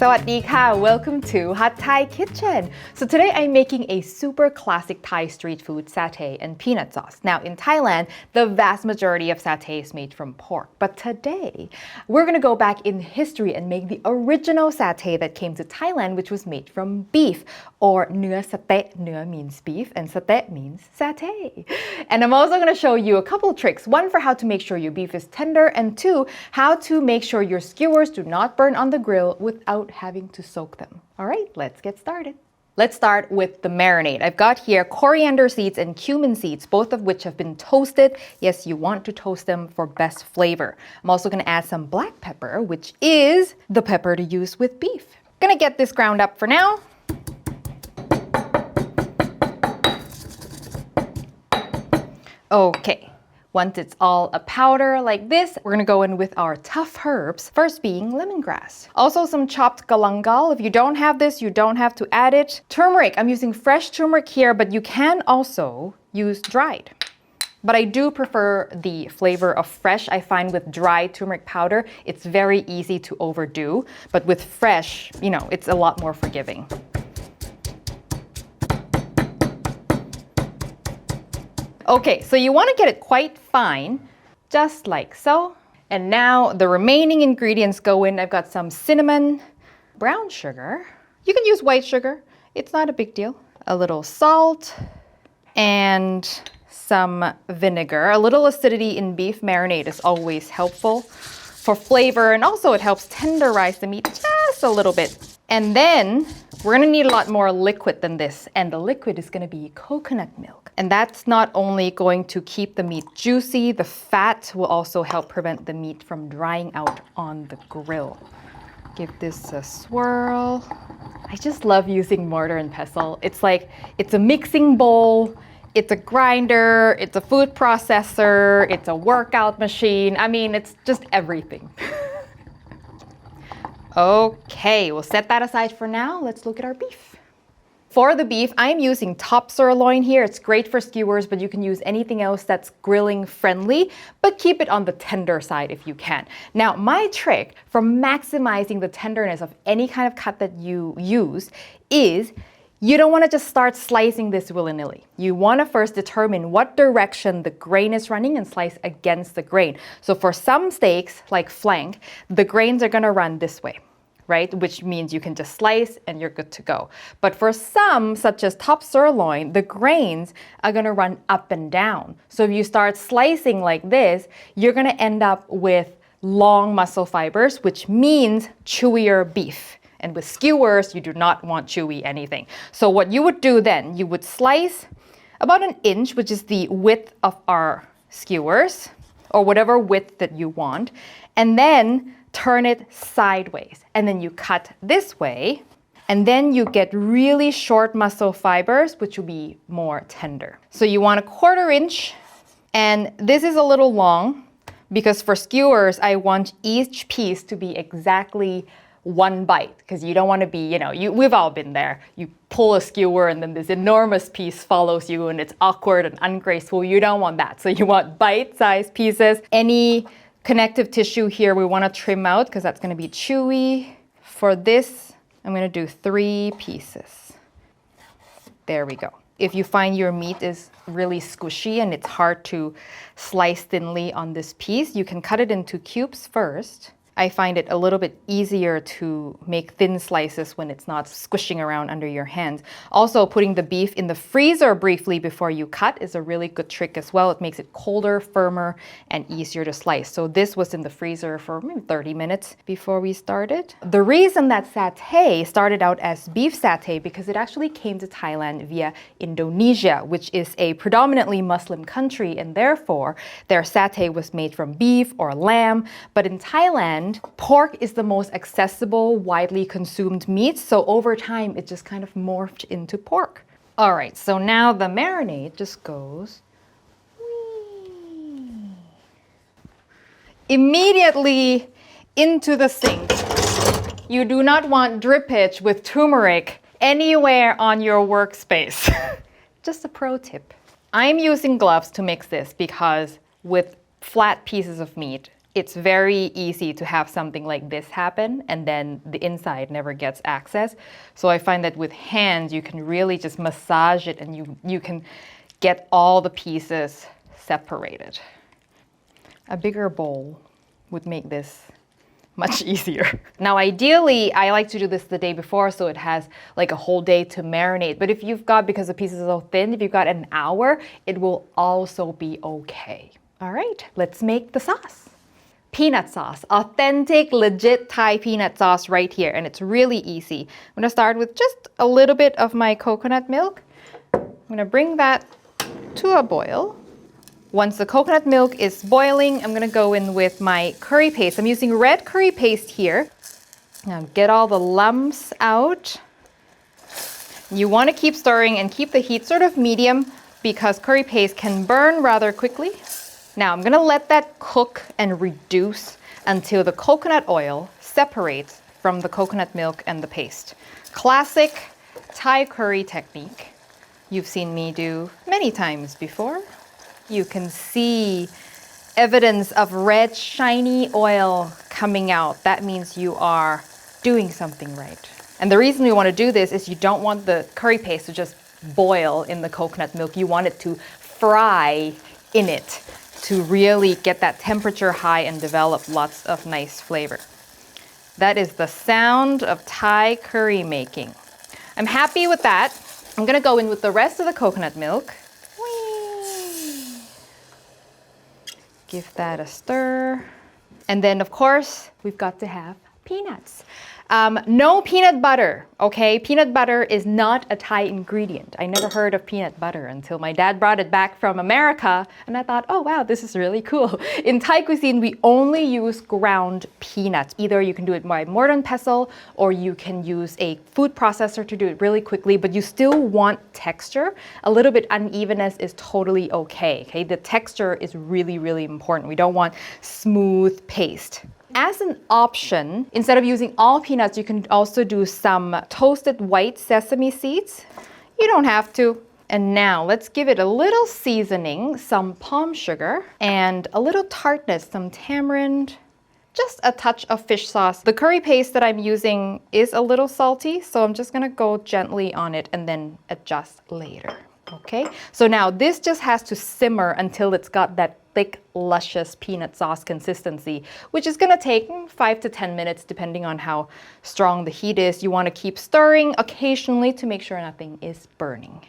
Sawadee-ka! Welcome to Hot Thai Kitchen. So today I'm making a super classic Thai street food, satay and peanut sauce. Now in Thailand, the vast majority of satay is made from pork. But today, we're gonna go back in history and make the original satay that came to Thailand, which was made from beef, or นื้อ satay. นื้อmeans beef and satay means satay. And I'm also gonna show you a couple tricks. One for how to make sure your beef is tender, and two, how to make sure your skewers do not burn on the grill without having to soak them. All right, let's get started. Let's start with the marinade. I've got here coriander seeds and cumin seeds, both of which have been toasted. Yes, you want to toast them for best flavor. I'm also gonna add some black pepper, which is the pepper to use with beef. Gonna get this ground up for now. Okay. Once it's all a powder like this, we're gonna go in with our tough herbs, first being lemongrass. Also some chopped galangal. If you don't have this, you don't have to add it. Turmeric, I'm using fresh turmeric here, but you can also use dried. But I do prefer the flavor of fresh. I find with dried turmeric powder, it's very easy to overdo. But with fresh, you know, it's a lot more forgiving. Okay, so you want to get it quite fine, just like so. And now the remaining ingredients go in. I've got some cinnamon, brown sugar. You can use white sugar. It's not a big deal. A little salt and some vinegar. A little acidity in beef marinade is always helpful for flavor, and also it helps tenderize the meat just a little bit. And then we're gonna need a lot more liquid than this, and the liquid is gonna be coconut milk. And that's not only going to keep the meat juicy, the fat will also help prevent the meat from drying out on the grill. Give this a swirl. I just love using mortar and pestle. It's like, it's a mixing bowl, it's a grinder, it's a food processor, it's a workout machine. I mean, it's just everything. Okay, we'll set that aside for now. Let's look at our beef. For the beef, I'm using top sirloin here. It's great for skewers, but you can use anything else that's grilling friendly, but keep it on the tender side if you can. Now, my trick for maximizing the tenderness of any kind of cut that you use is you don't want to just start slicing this willy-nilly. You want to first determine what direction the grain is running and slice against the grain. So for some steaks, like flank, the grains are going to run this way, right? Which means you can just slice and you're good to go. But for some, such as top sirloin, the grains are going to run up and down. So if you start slicing like this, you're going to end up with long muscle fibers, which means chewier beef. And with skewers, you do not want chewy anything. So what you would do then, you would slice about 1 inch, which is the width of our skewers, or whatever width that you want, and then turn it sideways. And then you cut this way, and then you get really short muscle fibers, which will be more tender. So you want 1/4 inch, and this is a little long, because for skewers, I want each piece to be exactly 1 bite, because you don't want to be, we've all been there. You pull a skewer and then this enormous piece follows you and it's awkward and ungraceful. You don't want that. So you want bite-sized pieces. Any connective tissue here we want to trim out because that's going to be chewy. For this, I'm going to do 3 pieces. There we go. If you find your meat is really squishy and it's hard to slice thinly on this piece, you can cut it into cubes first. I find it a little bit easier to make thin slices when it's not squishing around under your hands. Also, putting the beef in the freezer briefly before you cut is a really good trick as well. It makes it colder, firmer, and easier to slice. So this was in the freezer for maybe 30 minutes before we started. The reason that satay started out as beef satay because it actually came to Thailand via Indonesia, which is a predominantly Muslim country, and therefore their satay was made from beef or lamb. But in Thailand, pork is the most accessible, widely consumed meat, so over time it just kind of morphed into pork. All right, so now the marinade just goes immediately into the sink. You do not want drippage with turmeric anywhere on your workspace. Just a pro tip. I'm using gloves to mix this because with flat pieces of meat, it's very easy to have something like this happen and then the inside never gets access. So I find that with hands, you can really just massage it and you can get all the pieces separated. A bigger bowl would make this much easier. Now, ideally, I like to do this the day before so it has like a whole day to marinate. But if you've got, because the pieces are so thin, if you've got an hour, it will also be okay. All right, let's make the sauce. Peanut sauce, authentic, legit Thai peanut sauce right here. And it's really easy. I'm gonna start with just a little bit of my coconut milk. I'm gonna bring that to a boil. Once the coconut milk is boiling, I'm gonna go in with my curry paste. I'm using red curry paste here. Now get all the lumps out. You wanna keep stirring and keep the heat sort of medium because curry paste can burn rather quickly. Now I'm gonna let that cook and reduce until the coconut oil separates from the coconut milk and the paste. Classic Thai curry technique. You've seen me do many times before. You can see evidence of red, shiny oil coming out. That means you are doing something right. And the reason we want to do this is you don't want the curry paste to just boil in the coconut milk. You want it to fry in it to really get that temperature high and develop lots of nice flavor. That is the sound of Thai curry making. I'm happy with that. I'm gonna go in with the rest of the coconut milk. Give that a stir. And then, of course, we've got to have peanuts. No peanut butter, okay? Peanut butter is not a Thai ingredient. I never heard of peanut butter until my dad brought it back from America, and I thought, oh wow, this is really cool. In Thai cuisine, we only use ground peanuts. Either you can do it by mortar and pestle, or you can use a food processor to do it really quickly, but you still want texture. A little bit unevenness is totally okay, okay? The texture is really, really important. We don't want smooth paste. As an option, instead of using all peanuts, you can also do some toasted white sesame seeds. You don't have to. And now let's give it a little seasoning, some palm sugar, and a little tartness, some tamarind, just a touch of fish sauce. The curry paste that I'm using is a little salty, so I'm just gonna go gently on it and then adjust later. Okay, so now this just has to simmer until it's got that thick, luscious peanut sauce consistency, which is gonna take 5 to 10 minutes depending on how strong the heat is. You wanna keep stirring occasionally to make sure nothing is burning.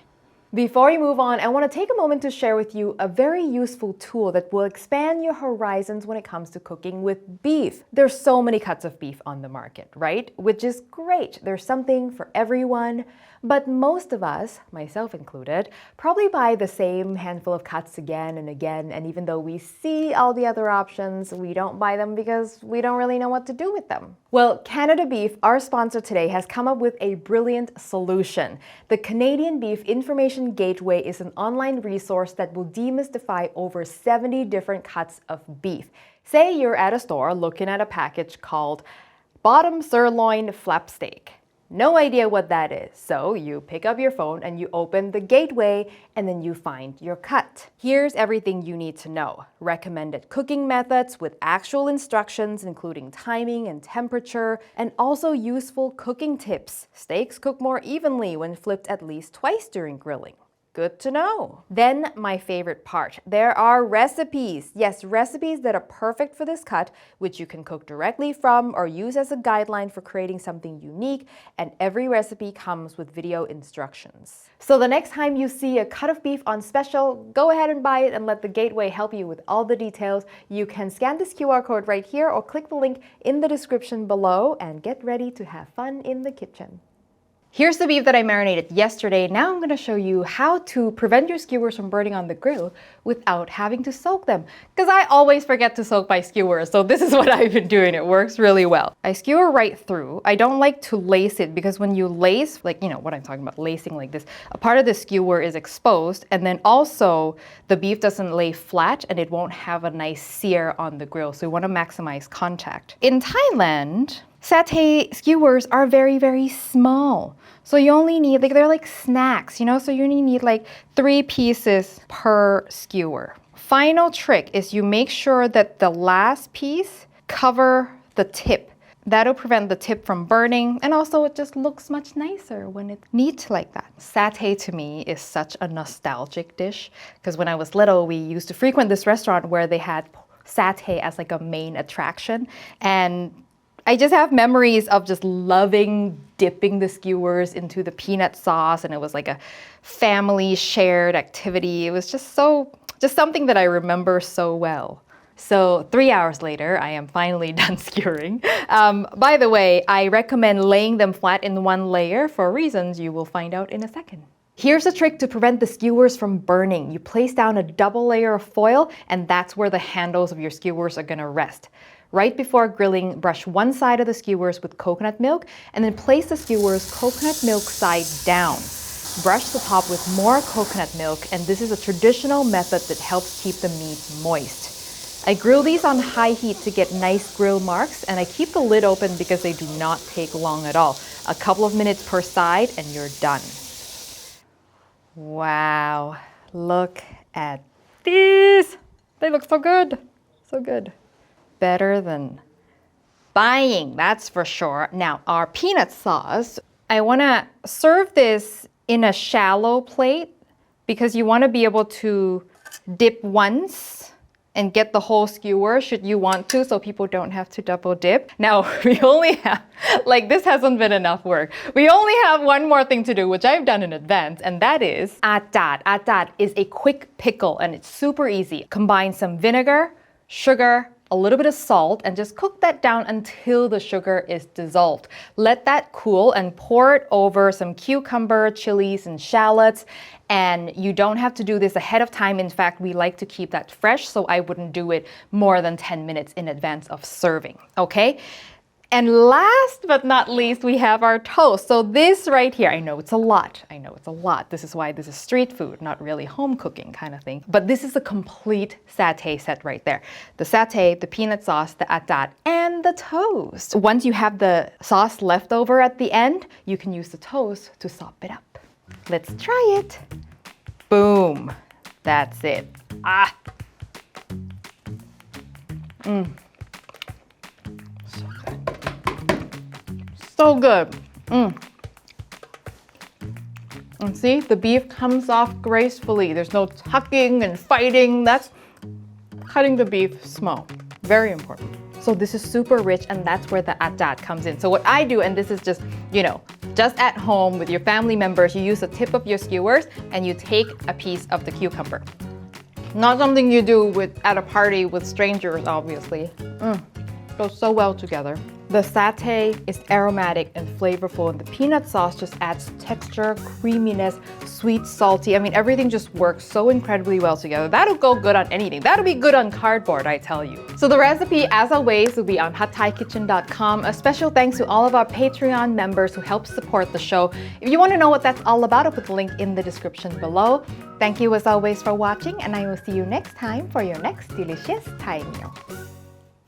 Before we move on, I want to take a moment to share with you a very useful tool that will expand your horizons when it comes to cooking with beef. There's so many cuts of beef on the market, right? Which is great. There's something for everyone. But most of us, myself included, probably buy the same handful of cuts again and again. And even though we see all the other options, we don't buy them because we don't really know what to do with them. Well, Canada Beef, our sponsor today, has come up with a brilliant solution. The Canadian Beef Information Gateway is an online resource that will demystify over 70 different cuts of beef. Say you're at a store looking at a package called bottom sirloin flap steak. No idea what that is. So you pick up your phone and you open the gateway and then you find your cut. Here's everything you need to know. Recommended cooking methods with actual instructions, including timing and temperature, and also useful cooking tips. Steaks cook more evenly when flipped at least twice during grilling. Good to know. Then my favorite part, there are recipes. Yes, recipes that are perfect for this cut, which you can cook directly from or use as a guideline for creating something unique, and every recipe comes with video instructions. So the next time you see a cut of beef on special, go ahead and buy it and let the Gateway help you with all the details. You can scan this QR code right here or click the link in the description below and get ready to have fun in the kitchen. Here's the beef that I marinated yesterday. Now I'm going to show you how to prevent your skewers from burning on the grill without having to soak them. Because I always forget to soak my skewers, so this is what I've been doing. It works really well. I skewer right through. I don't like to lace it because when you lace, like you know what I'm talking about, lacing like this, a part of the skewer is exposed, and then also the beef doesn't lay flat and it won't have a nice sear on the grill. So we want to maximize contact. In Thailand, Satay skewers are very, very small. So you only need, like, they're like snacks, you know? So you only need like 3 pieces per skewer. Final trick is you make sure that the last piece cover the tip. That'll prevent the tip from burning, and also it just looks much nicer when it's neat like that. Satay to me is such a nostalgic dish because when I was little, we used to frequent this restaurant where they had satay as like a main attraction, and I just have memories of just loving dipping the skewers into the peanut sauce, and it was like a family shared activity. It was just something that I remember so well. So 3 hours later, I am finally done skewering. By the way, I recommend laying them flat in one layer for reasons you will find out in a second. Here's a trick to prevent the skewers from burning. You place down a double layer of foil, and that's where the handles of your skewers are gonna rest. Right before grilling, brush one side of the skewers with coconut milk, and then place the skewers coconut milk side down. Brush the top with more coconut milk, and this is a traditional method that helps keep the meat moist. I grill these on high heat to get nice grill marks, and I keep the lid open because they do not take long at all. A couple of minutes per side and you're done. Wow, look at these. They look so good, so good. Better than buying, that's for sure. Now, our peanut sauce, I wanna serve this in a shallow plate because you wanna be able to dip once and get the whole skewer should you want to, so people don't have to double dip. Now, we only have, like this hasn't been enough work. We only have one more thing to do, which I've done in advance, and that is atat. Atat is a quick pickle, and it's super easy. Combine some vinegar, sugar, a little bit of salt, and just cook that down until the sugar is dissolved. Let that cool and pour it over some cucumber, chilies, and shallots. And you don't have to do this ahead of time. In fact, we like to keep that fresh, so I wouldn't do it more than 10 minutes in advance of serving, okay? And last but not least, we have our toast. So this right here, I know it's a lot. This is why this is street food, not really home cooking kind of thing. But this is a complete satay set right there. The satay, the peanut sauce, the atat, and the toast. Once you have the sauce left over at the end, you can use the toast to sop it up. Let's try it. Boom. That's it. Ah. So good. And see, the beef comes off gracefully. There's no tucking and fighting. That's cutting the beef small. Very important. So this is super rich, and that's where the atat comes in. So what I do, and this is just, just at home with your family members, you use the tip of your skewers and you take a piece of the cucumber. Not something you do at a party with strangers, obviously. Goes so well together. The satay is aromatic and flavorful, and the peanut sauce just adds texture, creaminess, sweet, salty. I mean, everything just works so incredibly well together. That'll go good on anything. That'll be good on cardboard, I tell you. So the recipe, as always, will be on hotthaikitchen.com. A special thanks to all of our Patreon members who help support the show. If you want to know what that's all about, I'll put the link in the description below. Thank you as always for watching, and I will see you next time for your next delicious Thai meal.